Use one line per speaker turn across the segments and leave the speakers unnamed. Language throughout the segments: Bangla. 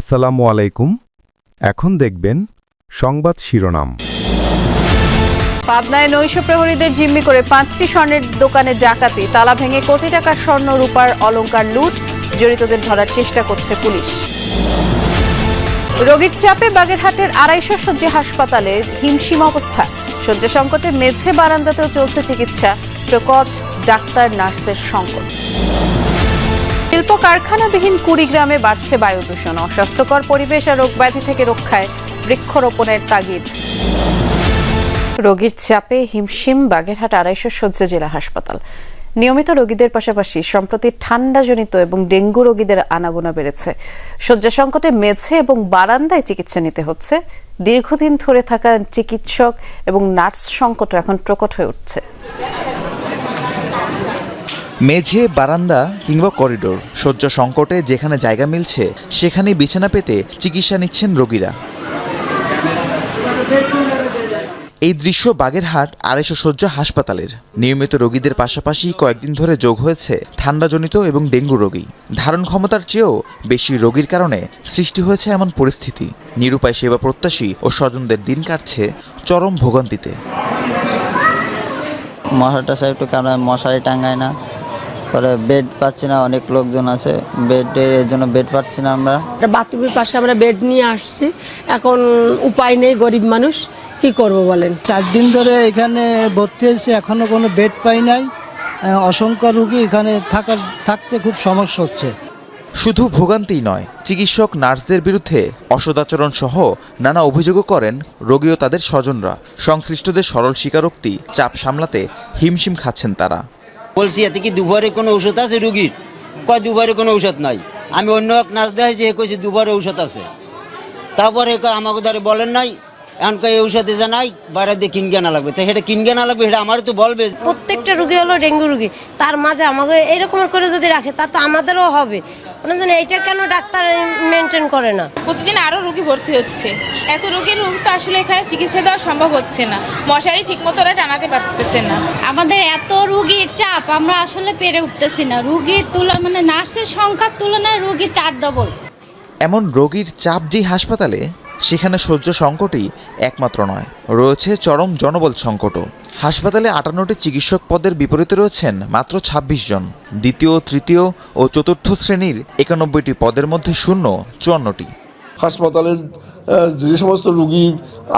আসসালামু আলাইকুম। এখন দেখবেন সংবাদ শিরোনাম।
পাবনায় নৈশ প্রহরীদের জিম্মি করে 5টি স্বর্ণের দোকানে ডাকাতি, তালা ভেঙে কোটি টাকার স্বর্ণ রূপার অলংকার লুট, জড়িতদের ধরার চেষ্টা করছে পুলিশ। রোগীর চাপে বাগেরহাটের 250 শয্যা হাসপাতালে হিমশিম অবস্থা, শয্যা সংকটে মেঝে বারান্দাতেও চলছে চিকিৎসা, প্রকট ডাক্তার নার্সের সংকট। শিল্প কারখানাবিহীন কুড়িগ্রামে বাড়ছে বায়ু দূষণ, অস্বাস্থ্যকর পরিবেশ আর রোগব্যাধি থেকে রক্ষায় বৃক্ষরোপণের তাগিদ। রোগীর চাপে হিমশিম বাগেরহাট 250 শয্যা জেলা হাসপাতাল। নিয়মিত রোগীদের পাশাপাশি সম্প্রতি ঠান্ডাজনিত এবং ডেঙ্গু রোগীদের আনাগোনা বেড়েছে। শয্যা সংকটে মেঝে এবং বারান্দায় চিকিৎসা নিতে হচ্ছে। দীর্ঘদিন ধরে থাকা চিকিৎসক এবং নার্স সংকট এখন প্রকট হয়ে উঠছে।
মেঝে, বারান্দা কিংবা করিডোর, শয্যা সংকটে যেখানে জায়গা মিলছে সেখানেই বিছানা পেতে চিকিৎসা নিচ্ছেন রোগীরা। এই দৃশ্য বাগেরহাট 250 শয্যা হাসপাতালের। নিয়মিত রোগীদের পাশাপাশি কয়েকদিন ধরে যোগ হয়েছে ঠান্ডাজনিত এবং ডেঙ্গু রোগী। ধারণ ক্ষমতার চেয়েও বেশি রোগীর কারণে সৃষ্টি হয়েছে এমন পরিস্থিতি। নিরুপায় সেবা প্রত্যাশী ও স্বজনদের দিন কাটছে চরম ভোগান্তিতে।
মশাটা একটু কারণ মশারি টাঙ্গায় না, পরে বেড পাচ্ছি না, অনেক লোকজন আছে বেডের জন্য বেড পাচ্ছি না। আমরা
বাথরুমের পাশে আমরা বেড নিয়ে আসছি, এখন উপায় নেই, গরিব মানুষ কি করব বলেন।
4 দিন ধরে এখানে ভর্তি হয়েছে, এখনো কোনো বেড পাই নাই। অসংখ্য রোগী এখানে থাকতে খুব সমস্যা হচ্ছে।
শুধু ভোগান্তিই নয়, চিকিৎসক নার্সদের বিরুদ্ধে অসদাচরণ সহ নানা অভিযোগও করেন রোগী ও তাদের স্বজনরা। সংশ্লিষ্টদের সরল স্বীকারোক্তি, চাপ সামলাতে হিমশিম খাচ্ছেন তারা।
বলছি এতে কি দুবারে কোনো ঔষধ আছে রুগীর? কয় দুবারে কোনো ঔষধ নাই। আমি অন্য এক নাচ দেখাইছি, কইছি দুবারে ঔষধ আছে। তারপরে আমাকে দ্বারা বলেন নাই, এখন এই ঔষধে যা নাই বাইরে দিয়ে কিনগে না লাগবে, তাই সেটা কিনগে না লাগবে, সেটা আমার তো বলবে।
প্রত্যেকটা রুগী হলো ডেঙ্গু রুগী, তার মাঝে আমাকে এরকম করে যদি রাখে তা তো আমাদেরও হবে। এইটা কেন ডাক্তার মেনটেন করে না?
প্রতিদিন আরো রোগী ভর্তি হচ্ছে, এত রোগীর রোগ তো আসলে এখানে চিকিৎসা দেওয়া সম্ভব হচ্ছে না, মশারি ঠিক মতো ওরা টানাতে পারতেছে না।
আমাদের এত রোগীর চাপ, আমরা আসলে পেরে উঠতেছি না। রোগীর তুলনায় নার্সের সংখ্যার তুলনায় রোগী 4 ডবল।
এমন রোগীর চাপ যে হাসপাতালে, সেখানে শয্যা সংকটই একমাত্র নয়, রয়েছে চরম জনবল সংকটও। হাসপাতালে 58টি চিকিৎসক পদের বিপরীতে রয়েছেন মাত্র 26 জন। দ্বিতীয়, তৃতীয় ও চতুর্থ শ্রেণীর 91টি পদের মধ্যে শূন্য 54টি।
হাসপাতালের যে সমস্ত রুগী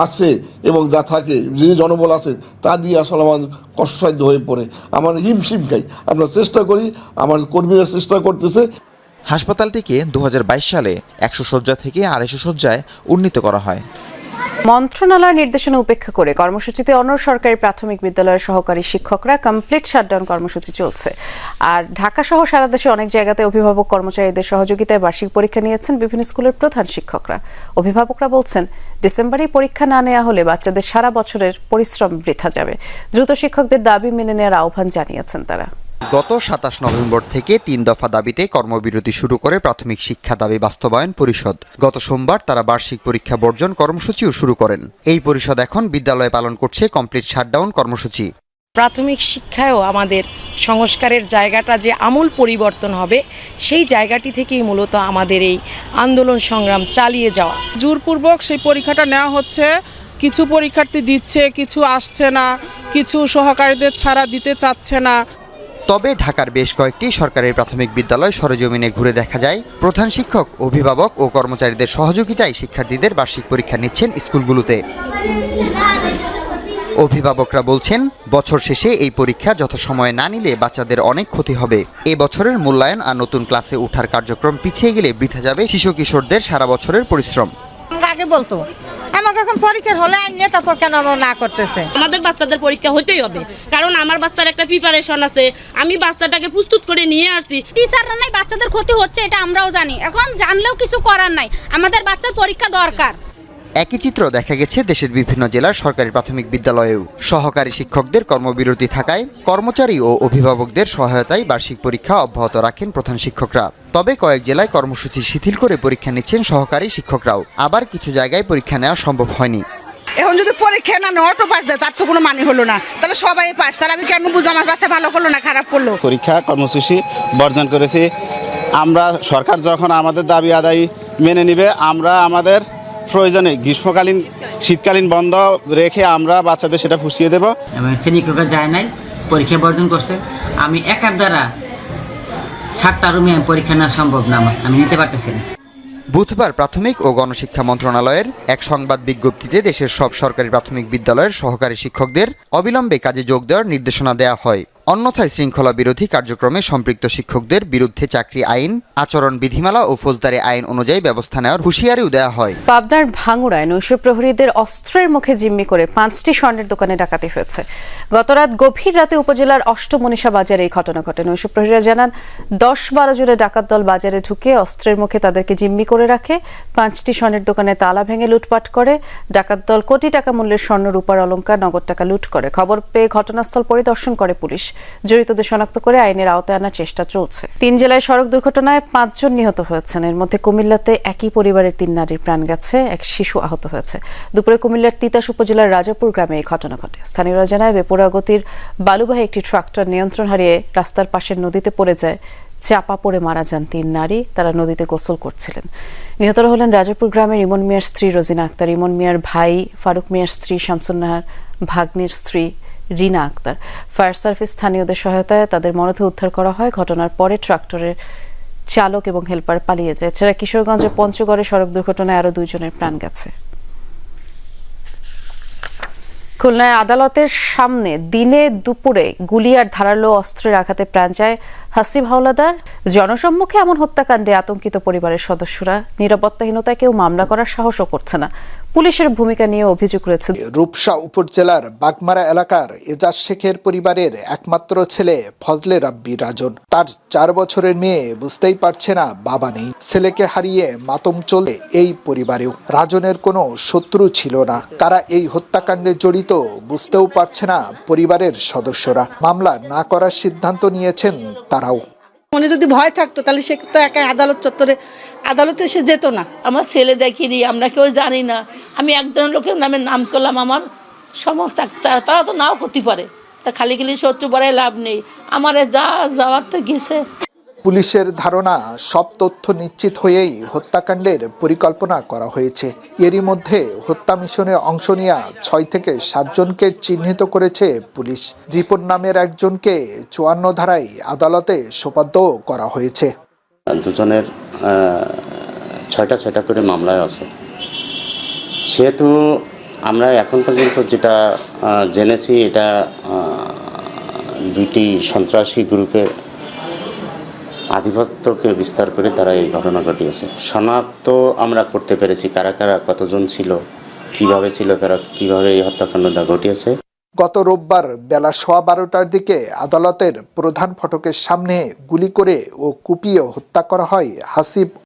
আছে এবং যা থাকে, যে জনবল আছে, তা দিয়ে আসলে আমার কষ্টসাধ্য হয়ে পড়ে, আমার হিমশিম খাই। আমরা চেষ্টা করি, আমার কর্মীরা চেষ্টা করতেছে।
হাসপাতালটিকে 2022 সালে 100 শয্যা থেকে 250 শয্যায় উন্নীত করা হয়।
মন্ত্রণালয়ের নির্দেশনা উপেক্ষা করে কর্মসূচিতে অন্য সরকারি প্রাথমিক বিদ্যালয়ের সহকারী শিক্ষকরা কমপ্লিট শাটডাউন কর্মসূচি চলছে। আর ঢাকা সহ সারা দেশে অনেক জায়গাতে অভিভাবক কর্মচারীদের সহযোগিতায় বার্ষিক পরীক্ষা নিয়েছেন বিভিন্ন স্কুলের প্রধান শিক্ষকরা। অভিভাবকরা বলছেন, ডিসেম্বরেই পরীক্ষা না নেওয়া হলে বাচ্চাদের সারা বছরের পরিশ্রম বৃথা যাবে। দ্রুত শিক্ষকদের দাবি মেনে নেওয়ার আহ্বান জানিয়েছেন তারা।
গত 27 নভেম্বর থেকে 3 দফা দাবিতে কর্মবিরতি শুরু করে প্রাথমিক শিক্ষা দাবি বাস্তবায়ন পরিষদ। গত সোমবার তারা বার্ষিক পরীক্ষা বর্জন কর্মসূচিও শুরু করেন। এই পরিষদ এখন বিদ্যালয়ে পালন করছে কমপ্লিট শাটডাউন কর্মসূচি।
প্রাথমিক শিক্ষায়ও আমাদের সংস্কারের জায়গাটা যে আমূল পরিবর্তন হবে, সেই জায়গাটি থেকেই মূলত আমাদের এই আন্দোলন সংগ্রাম চালিয়ে যাওয়া।
জোরপূর্বক সেই পরীক্ষাটা নেওয়া হচ্ছে। কিছু পরীক্ষার্থী দিচ্ছে, কিছু আসছে না, কিছু সহকারীদের ছাড়া দিতে চাচ্ছে না।
তবে ঢাকার বেশ কয়েকটি সরকারি প্রাথমিক বিদ্যালয় সরেজমিনে ঘুরে দেখা যায়, প্রধান শিক্ষক, অভিভাবক ও কর্মচারীদের সহযোগিতায় শিক্ষার্থীদের বার্ষিক পরীক্ষা নিচ্ছেন স্কুলগুলোতে। অভিভাবকরা বলছেন, বছর শেষে এই পরীক্ষা যথাসময়ে না নিলে বাচ্চাদের অনেক ক্ষতি হবে। এ বছরের মূল্যায়ন আর নতুন ক্লাসে ওঠার কার্যক্রম পিছিয়ে গেলে বৃথা যাবে শিশু কিশোরদের সারা বছরের পরিশ্রম।
আগে বলতো আমাকে এখন পরীক্ষার হলে আইনে, তারপর কেন না করতেছে?
আমাদের বাচ্চাদের পরীক্ষা হতেই হবে, কারণ আমার বাচ্চার একটা প্রিপারেশন আছে। আমি বাচ্চাটাকে প্রস্তুত করে নিয়ে আসছি।
টিচাররা নাই, বাচ্চাদের ক্ষতি হচ্ছে, এটা আমরাও জানি। এখন জানলেও কিছু করার নাই, আমাদের বাচ্চার পরীক্ষা দরকার।
একই চিত্র দেখা গেছে দেশের বিভিন্ন জেলার সরকারি প্রাথমিক বিদ্যালয়েও। সহকারী শিক্ষকদের কর্মবিরতি থাকায় কর্মচারী ও অভিভাবকদের সহায়তায় বার্ষিক পরীক্ষা অব্যাহত রাখেন প্রধান শিক্ষকরা। তবে কয়েক জেলায় কর্মসূচি শিথিল করে পরীক্ষা নিচ্ছেন সহকারী শিক্ষকরাও। আবার কিছু জায়গায় পরীক্ষা নেওয়া সম্ভব হয়নি।
এখন যদি পরীক্ষা না অটো পাস দেয়, তার তো কোনো মানে হলো না। তাহলে সবাই পাস, তাহলে আমি কেন বুঝবো আমার বাচ্চা ভালো করলো না খারাপ করলো?
পরীক্ষা কর্মসূচি বর্জন করেছি আমরা। সরকার যখন আমাদের দাবি আদায় মেনে নিবে। আমরা আমাদের প্রয়োজনে গ্রীষ্মকালীন শীতকালীন বন্ধ রেখে আমরা বাচ্চাদের সেটা পুষিয়ে দেব।
শ্রেণীকক্ষে যায় নাই, পরীক্ষা বর্জন করছে। আমি একার দ্বারা 7টা রুমে পরীক্ষা নেওয়া সম্ভব না, আমি নিতে পারতেছি না।
বুধবার প্রাথমিক ও গণশিক্ষা মন্ত্রণালয়ের এক সংবাদ বিজ্ঞপ্তিতে দেশের সব সরকারি প্রাথমিক বিদ্যালয়ের সহকারী শিক্ষকদের অবিলম্বে কাজে যোগ দেওয়ার নির্দেশনা দেওয়া হয়। অন্যথায় শৃঙ্খলা বিরোধী কার্যক্রমে সম্পৃক্ত শিক্ষকদের বিরুদ্ধে চাকরি আইন, আচরণ বিধিমালা ও ফৌজদারি আইন অনুযায়ী ব্যবস্থা নেওয়ার হুঁশিয়ারিও দেওয়া হয়।
পাবনার ভাঙুড়ায় নৈশ প্রহরীদের অস্ত্রের মুখে জিম্মি করে 5টি স্বর্ণের দোকানে ডাকাতি হয়েছে। গতরাত গভীর রাতে উপজেলার অষ্টমনীষা বাজারে এই ঘটনা ঘটে। নৈশ প্রহরীরা জানান 10-12 জনের ডাকাত দল বাজারে ঢুকে অস্ত্রের মুখে তাদেরকে জিম্মি করে রাখে। 5টি স্বর্ণের দোকানে তালা ভেঙে লুটপাট করে। ডাকাত দল কোটি টাকা মূল্যের স্বর্ণ, রূপার অলংকার, নগদ টাকা লুট করে। খবর পেয়ে ঘটনাস্থল পরিদর্শন করে পুলিশ। জড়িতদের শনাক্ত করে আইনের আওতায় আনার চেষ্টা চলছে। 3 জেলায় সড়ক দুর্ঘটনায় 5 জন নিহত হয়েছেন। এর মধ্যে কুমিল্লাতে একই পরিবারের 3 নারীর প্রাণ গেছে, এক শিশু আহত হয়েছে। দুপুরে কুমিল্লার তিতাস উপজেলার রাজাপুর গ্রামে এই ঘটনা ঘটে। স্থানীয়রা জানায় বেপরোয়া গতির বালুবাহী একটি ট্রাক্টর নিয়ন্ত্রণ হারিয়ে রাস্তার পাশের নদীতে পড়ে যায়। চাপা পড়ে মারা যান 3 নারী। তারা নদীতে গোসল করছিলেন। নিহতরা হলেন রাজাপুর গ্রামের ইমন মিয়ার স্ত্রী রোজিনা আক্তার, ইমন মিয়ার ভাই ফারুক মিয়ার স্ত্রী শামসুন নাহার, ভাগ্নির স্ত্রী রিনা আক্তার। ফায়ার সার্ভিস স্থানীয়দের সহায়তায় তাদের মরদেহ উদ্ধার করা হয়। ঘটনার পরে ট্রাক্টরের চালক এবং হেলপার পালিয়ে যায়। এছাড়া কিশোরগঞ্জের পঞ্চগড়ে সড়ক দুর্ঘটনায় আরও 2 জনের প্রাণ গেছে। খুলনায় আদালতের সামনে দিনে দুপুরে গুলি আর ধারালো অস্ত্রের আঘাতে প্রাণ যায় হাসিব হাওলাদার। জনসম্মুখে এমন হত্যাকাণ্ডে আতঙ্কিত পরিবারের সদস্যরা। নিরাপত্তাহীনতায় কেউ মামলা করার সাহসও করছে না। পুলিশের ভূমিকা নিয়ে অভিযোগ রয়েছে।
রূপসা উপজেলার বাগমারা এলাকার এজাজ শেখের পরিবারের একমাত্র ছেলে ফজলে রাব্বি রাজন। তার 4 বছরের মেয়ে বুঝতেই পারছে না বাবা নেই। ছেলেকে হারিয়ে মাতম চলে এই পরিবারেও। রাজনের কোনো শত্রু ছিল না। কারা এই হত্যাকাণ্ডে জড়িত বুঝতেও পারছে না পরিবারের সদস্যরা। মামলা না করার সিদ্ধান্ত নিয়েছেন তারাও।
মনে যদি ভয় থাকতো তাহলে সে তো একা আদালত চত্বরে আদালতে সে যেত না। আমার ছেলে দেখিনি, আমরা কেউ জানি না। আমি একজন লোকের নাম করলাম, আমার সমস্ত তারা তো নাও করতে পারে। তা খালি শত্রু বাড়ায় লাভ নেই। আমার যা যাওয়ার তো গেছে।
পুলিশের ধারণা সব তথ্য নিশ্চিত হয়েই হত্যাকাণ্ডের পরিকল্পনা করা হয়েছে। এরই মধ্যে হত্যা মিশনে অংশ নেওয়া 6 থেকে 7 জনকে চিহ্নিত করেছে পুলিশ। রিপন নামের একজনকে 54 ধারায় আদালতে সোপর্দ করা হয়েছে।
2 জনের 6টা করে মামলায় আছে। সেহেতু আমরা এখন পর্যন্ত যেটা জেনেছি, এটা 2টি সন্ত্রাসী গ্রুপের আধিপত্যকে বিস্তার করে তারা এই ঘটনা ঘটিয়েছে। শনাক্ত আমরা করতে পেরেছি কারা কারা কতজন ছিল, কিভাবে ছিল, তারা কিভাবে এই হত্যাকাণ্ডটা ঘটিয়েছে।
গত রোববার বেলা 12:15টার দিকে আদালতের প্রধান ফটকের সামনে গুলি করে ও কুপিয়ে হত্যা করা হয় হাসিব